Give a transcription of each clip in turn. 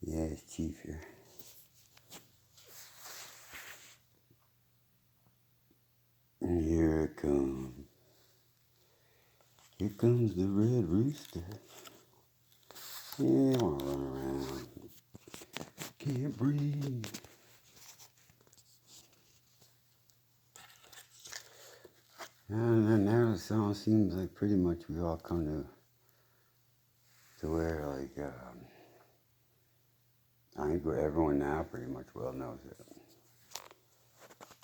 Yeah, it's Chief here. And here it comes. Here comes the red rooster. Yeah, I want to run around. Can't breathe. And now the song seems like pretty much we all come to where, like, I think everyone now pretty much well knows it.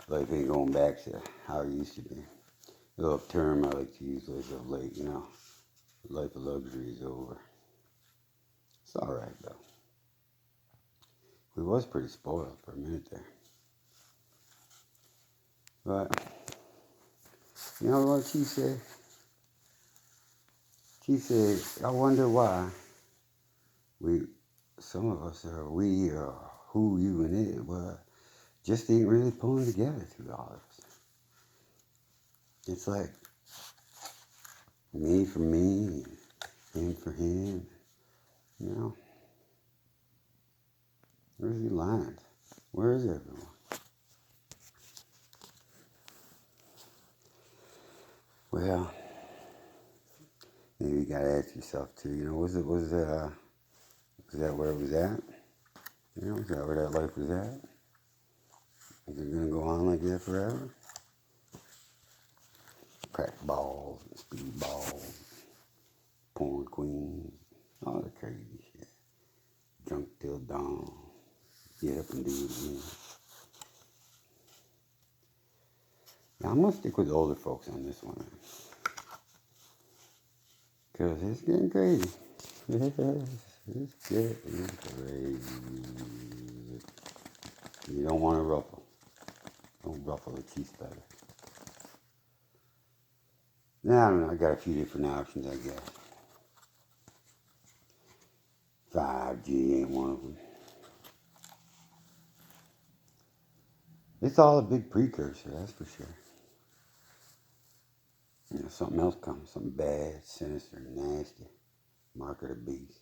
Life ain't going back to how it used to be. A little term I like to use like of late, life of luxury is over. It's alright though. We was pretty spoiled for a minute there. But, you know what she said? She said, I wonder why some of us or we or who, you and it, just ain't really pulling together through all of us. It's like me for me, him for him, Where's the lines? Where is everyone? Well, maybe you gotta ask yourself too, was that where it was at? Is that where that life was at? Is it gonna go on like that forever? Crack balls, speed balls, porn queens, all the crazy shit. Drunk till dawn. Get up and do it again. Now, I'm gonna stick with the older folks on this one. Because it's getting crazy. It's getting crazy. You don't want to ruffle. Don't ruffle the Chief's feather. Now, I don't know. I got a few different options, I guess. 5G ain't one of them. It's all a big precursor, that's for sure. Something else comes. Something bad, sinister, nasty. Mark of the beast.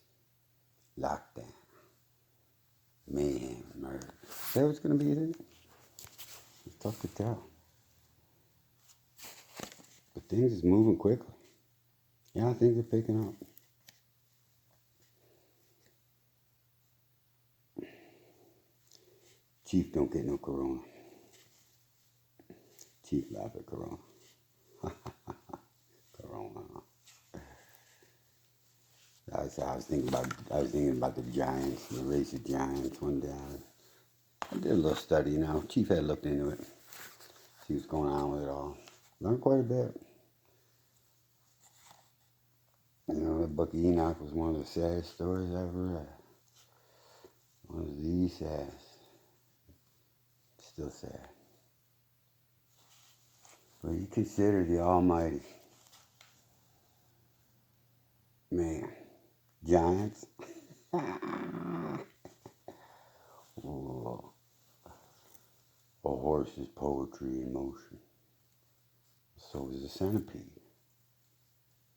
Lockdown. Mayhem, murder. Is that what's going to be there? It's tough to tell. But things is moving quickly. Yeah, things are picking up. Chief don't get no corona. Chief laugh at corona. Corona. I was thinking about the Giants, the race of Giants one day. I did a little study, Chief had looked into it. See what's going on with it all. Learned quite a bit. The Book of Enoch was one of the saddest stories I ever read. One of the saddest. Still sad. But you consider the Almighty. Man. Giants. Oh, a horse is poetry in motion. So is a centipede.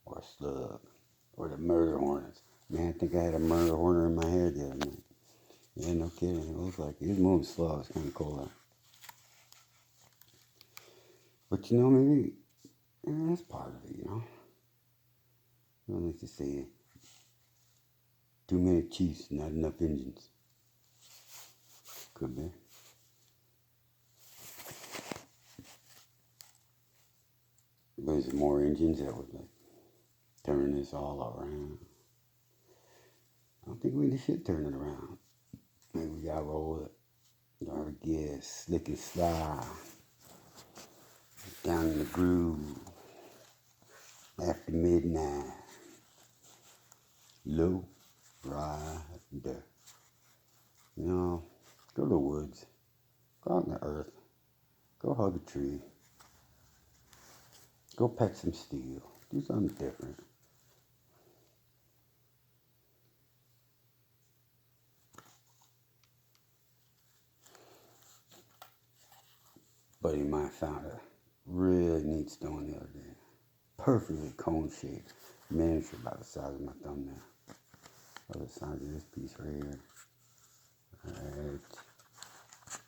Or a slug. Or the murder hornets. Man, I think I had a murder hornet in my head the other night. Yeah, no kidding. It looks like it was moving slow. It's kind of cold out. But maybe that's part of it, I don't like to say too many chiefs, not enough engines. Could be. But is it more engines that would turn this all around? I don't think we should turn it around. Maybe we gotta roll it. Or get slick and slide. Down in the groove. After midnight. Low rider. Go to the woods. Go out in the earth. Go hug a tree. Go pet some steel. Do something different. Buddy of mine found a really neat stone the other day. Perfectly cone-shaped. Miniature about the size of my thumbnail. About the size of this piece right here. Right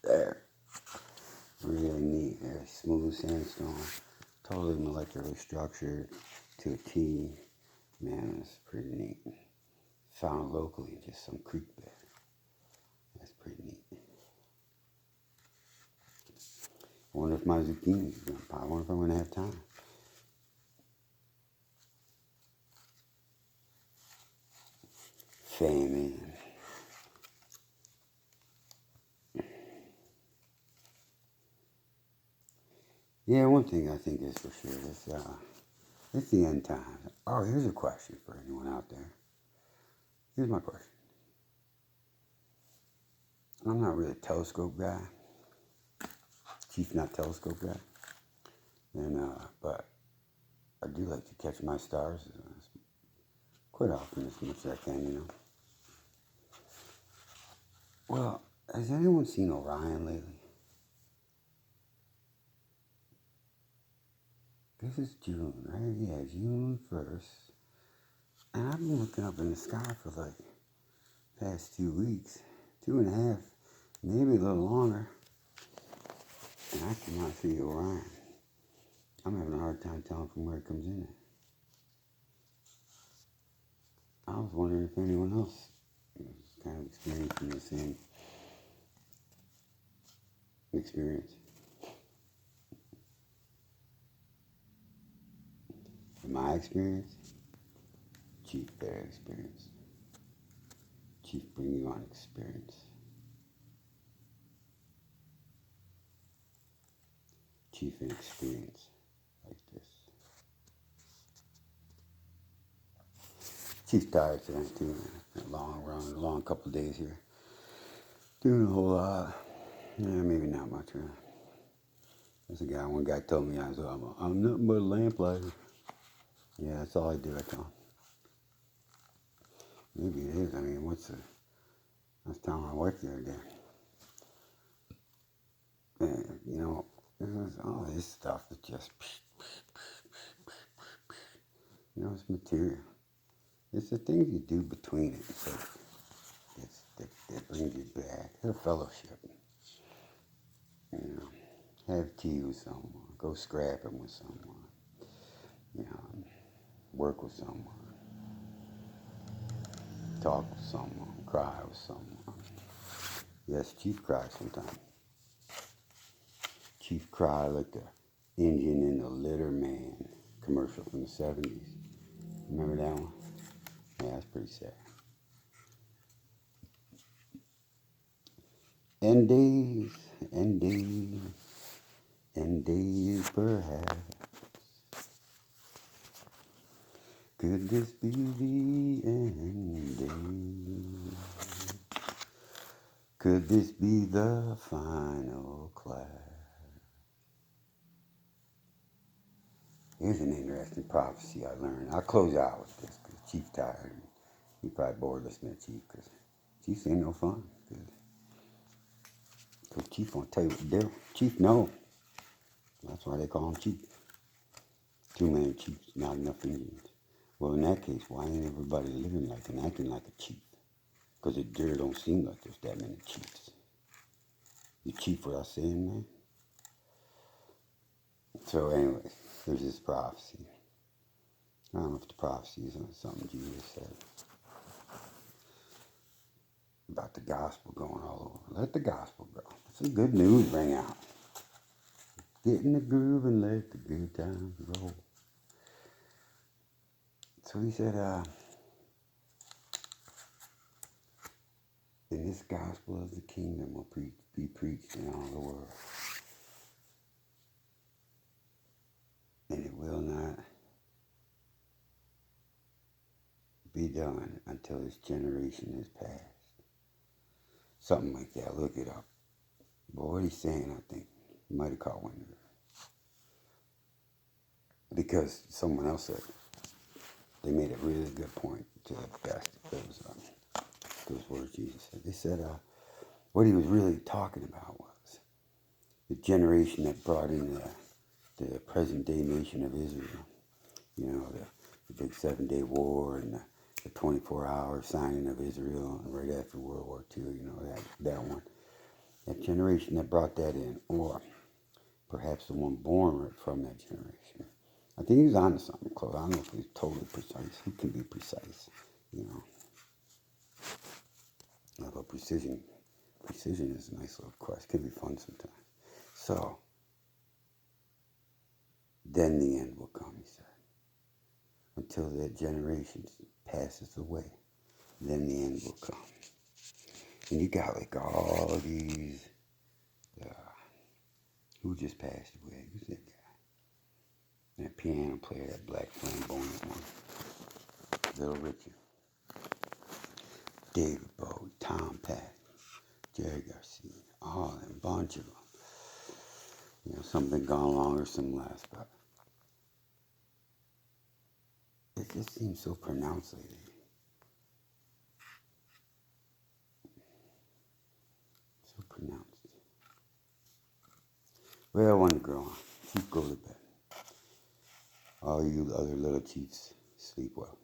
there. Really neat. Very smooth sandstone. Totally molecularly structured to a T. Man, that's pretty neat. Found locally, just some creek bed. That's pretty neat. I wonder if my zucchini is going to pop. I wonder if I'm going to have time. Famine. Yeah, one thing I think is for sure is it's the end times. Oh, here's a question for anyone out there. Here's my question. I'm not really a telescope guy. Chief, not telescope guy. But I do like to catch my stars quite often as much as I can, you know. Well, has anyone seen Orion lately? This is June, right? Yeah, June 1st. And I've been looking up in the sky for like past 2 weeks, 2.5, maybe a little longer. And I cannot see Orion. I'm having a hard time telling from where it comes in at. I was wondering if anyone else was kind of experiencing the same experience. My experience, Chief, their experience. Chief, bring you on experience. Chief, an experience like this. Chief's tired today too, man. A long run, a long couple of days here. Doing a whole lot. Yeah, maybe not much, right? There's a guy, one guy told me I'm nothing but a lamplighter. Yeah, that's all I do, I tell him. Maybe it is. I mean, I was telling my wife the other day. Man, you know, all this stuff is just, you know, it's material. It's the things you do between it. So that brings you back. Have fellowship. You know, have tea with someone. Go scrapping with someone. You know, work with someone. Talk with someone. Cry with someone. Yes, Chief cries sometimes. Chief cried like the engine in the Litter Man commercial from the 70s. Remember that one? Yeah, that's pretty sad. And days perhaps. Could this be the end days? Could this be the final class? Here's an interesting prophecy I learned. I'll close out with this because Chief tired. He probably bored listening to Chief because Chief ain't no fun. Because Chief won't tell you what to do. Chief knows. That's why they call him Chief. Too many chiefs, not enough Indians. Well, in that case, why ain't everybody living like and acting like a chief? Because there don't seem like there's that many chiefs. You chief what I'm saying, man? So anyways, there's this prophecy. I don't know if the prophecy is something Jesus said. About the gospel going all over. Let the gospel go. Some good news ring out. Get in the groove and let the good times roll. So he said, and this gospel of the kingdom will be preached in all the world. And it will not be done until this generation is past. Something like that. Look it up. But what he's saying, I think, you might have caught wind of it. Because someone else said they made a really good point to best those words Jesus said. They said what he was really talking about was the generation that brought in the present day nation of Israel. You know, the big 7-day war and the 24-hour signing of Israel, and right after World War II, that one. That generation that brought that in, or perhaps the one born from that generation. I think he's onto something close. I don't know if he's totally precise. He can be precise, Although precision is a nice little quest. Can be fun sometimes. So, then the end will come, he said. Until that generation passes away, then the end will come. And you got like all of these, who just passed away? Who's that guy? That piano player, that black flamboyant one. Little Richard. David Bowie, Tom Petty, Jerry Garcia, all them, bunch of them. Some been gone longer, some less, but it just seems so pronounced lately. So pronounced. Well, I want to go on. Chief, go to bed. All you other little chiefs, sleep well.